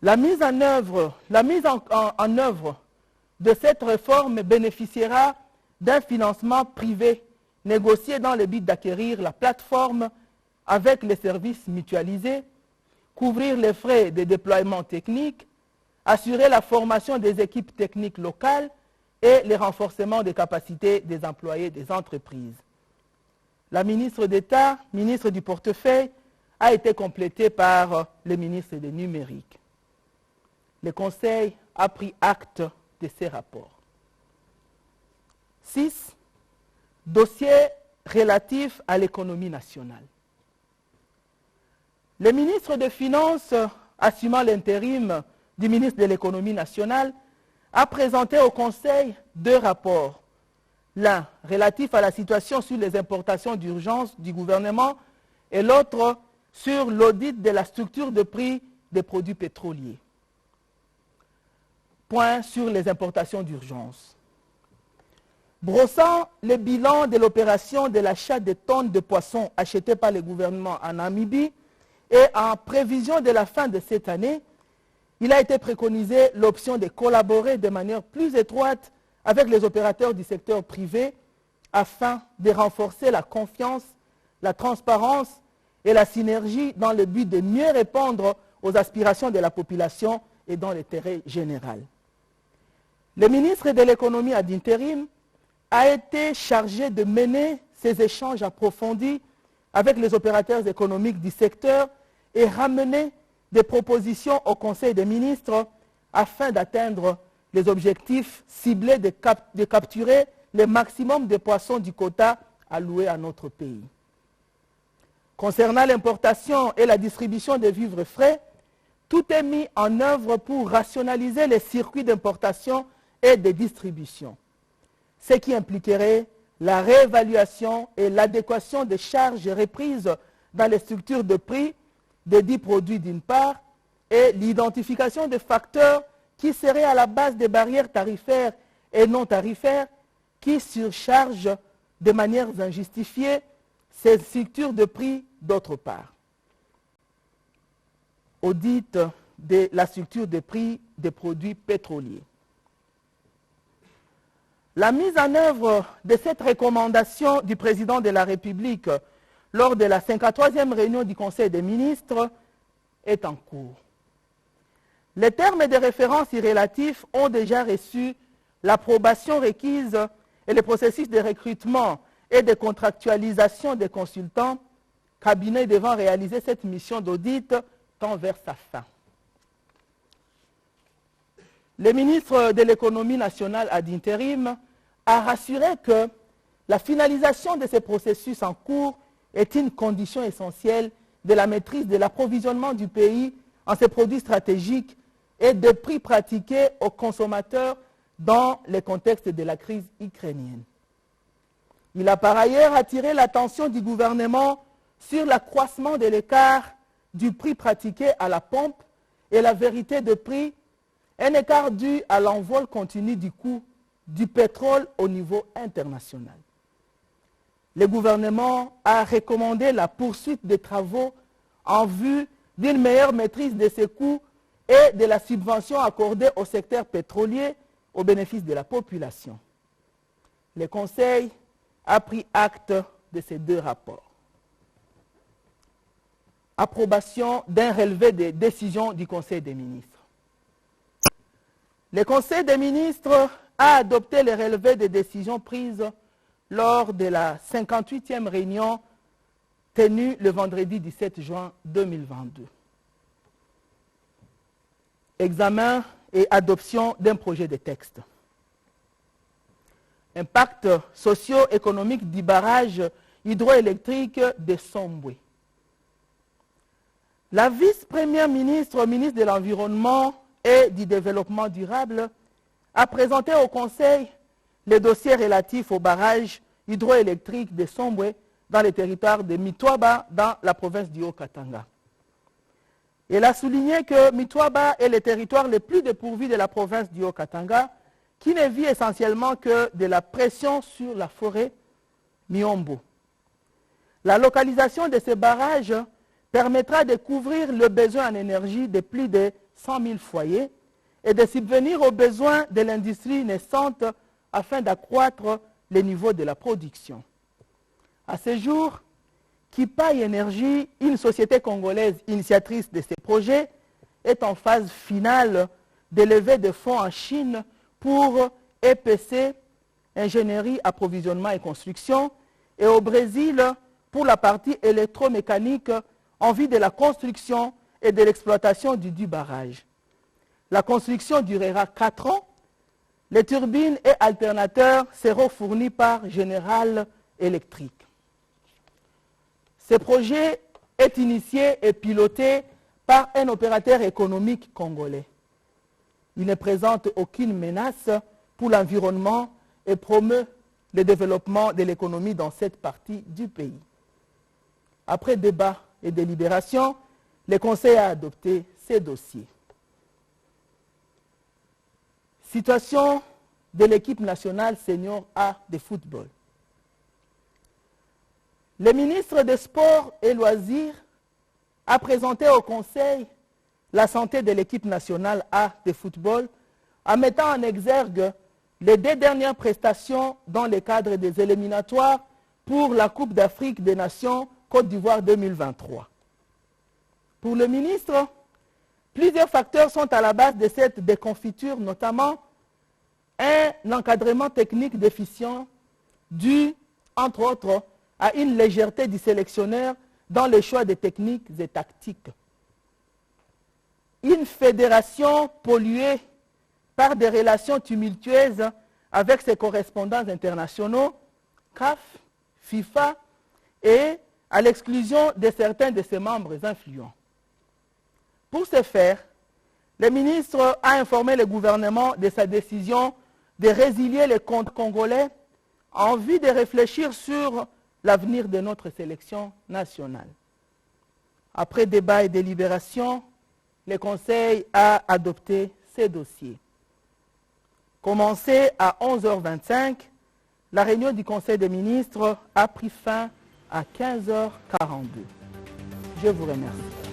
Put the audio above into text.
La mise en œuvre de cette réforme bénéficiera d'un financement privé négocié dans le but d'acquérir la plateforme avec les services mutualisés, couvrir les frais de déploiement technique, assurer la formation des équipes techniques locales et le renforcement des capacités des employés des entreprises. La ministre d'État, ministre du portefeuille, a été complétée par le ministre du numérique. Le Conseil a pris acte de ces rapports. 6. Dossier relatif à l'économie nationale. Le ministre des Finances, assumant l'intérim du ministre de l'économie nationale, a présenté au Conseil 2 rapports. L'un relatif à la situation sur les importations d'urgence du gouvernement et l'autre sur l'audit de la structure de prix des produits pétroliers. Point sur les importations d'urgence. Brossant le bilan de l'opération de l'achat de tonnes de poissons achetées par le gouvernement en Namibie et en prévision de la fin de cette année, il a été préconisé l'option de collaborer de manière plus étroite avec les opérateurs du secteur privé afin de renforcer la confiance, la transparence et la synergie dans le but de mieux répondre aux aspirations de la population et dans l'intérêt général. Le ministre de l'économie ad intérim a été chargé de mener ces échanges approfondis avec les opérateurs économiques du secteur et ramener des propositions au Conseil des ministres afin d'atteindre les objectifs ciblés de capturer le maximum de poissons du quota alloué à notre pays. Concernant l'importation et la distribution des vivres frais, tout est mis en œuvre pour rationaliser les circuits d'importation et de distribution, ce qui impliquerait la réévaluation et l'adéquation des charges reprises dans les structures de prix des dits produits d'une part et l'identification des facteurs qui seraient à la base des barrières tarifaires et non tarifaires qui surchargent de manière injustifiée ces structures de prix d'autre part. Audit de la structure de prix des produits pétroliers. La mise en œuvre de cette recommandation du président de la République lors de la 53e réunion du Conseil des ministres est en cours. Les termes de référence y relatifs ont déjà reçu l'approbation requise et le processus de recrutement et de contractualisation des consultants, cabinet devant réaliser cette mission d'audit tend vers sa fin. Le ministre de l'économie nationale ad intérim a rassuré que la finalisation de ces processus en cours est une condition essentielle de la maîtrise de l'approvisionnement du pays en ces produits stratégiques et des prix pratiqués aux consommateurs dans le contexte de la crise ukrainienne. Il a par ailleurs attiré l'attention du gouvernement sur l'accroissement de l'écart du prix pratiqué à la pompe et la vérité de prix, un écart dû à l'envol continu du coût du pétrole au niveau international. Le gouvernement a recommandé la poursuite des travaux en vue d'une meilleure maîtrise de ces coûts et de la subvention accordée au secteur pétrolier au bénéfice de la population. Le Conseil a pris acte de ces 2 rapports. Approbation d'un relevé des décisions du Conseil des ministres. Le Conseil des ministres a adopté le relevé des décisions prises lors de la 58e réunion tenue le vendredi 17 juin 2022. Examen et adoption d'un projet de texte. Impact socio-économique du barrage hydroélectrique de Sombwe. La vice-première ministre, ministre de l'Environnement et du Développement durable, a présenté au Conseil les dossiers relatifs au barrage hydroélectrique de Sombwe dans le territoire de Mitwaba, dans la province du Haut-Katanga. Elle a souligné que Mitwaba est le territoire le plus dépourvu de la province du Haut-Katanga, qui ne vit essentiellement que de la pression sur la forêt Miombo. La localisation de ces barrages permettra de couvrir le besoin en énergie de plus de 100 000 foyers et de subvenir aux besoins de l'industrie naissante afin d'accroître le niveau de la production. À ce jour, Kipai Énergie, une société congolaise initiatrice de ces projets, est en phase finale de levée de fonds en Chine pour EPC, ingénierie, approvisionnement et construction, et au Brésil pour la partie électromécanique en vue de la construction et de l'exploitation du barrage. La construction durera 4 ans. Les turbines et alternateurs seront fournis par General Electric. Ce projet est initié et piloté par un opérateur économique congolais. Il ne présente aucune menace pour l'environnement et promeut le développement de l'économie dans cette partie du pays. Après débat et délibération, le Conseil a adopté ces dossiers. Situation de l'équipe nationale senior A de football. Le ministre des Sports et Loisirs a présenté au Conseil la santé de l'équipe nationale A de football en mettant en exergue les 2 dernières prestations dans le cadre des éliminatoires pour la Coupe d'Afrique des Nations Côte d'Ivoire 2023. Pour le ministre, plusieurs facteurs sont à la base de cette déconfiture, notamment un encadrement technique déficient dû, entre autres, à une légèreté du sélectionneur dans le choix des techniques et tactiques. Une fédération polluée par des relations tumultueuses avec ses correspondants internationaux, CAF, FIFA, et à l'exclusion de certains de ses membres influents. Pour ce faire, le ministre a informé le gouvernement de sa décision de résilier les comptes congolais en vue de réfléchir sur l'avenir de notre sélection nationale. Après débat et délibération, le Conseil a adopté ces dossiers. Commencée à 11h25, la réunion du Conseil des ministres a pris fin à 15h42. Je vous remercie.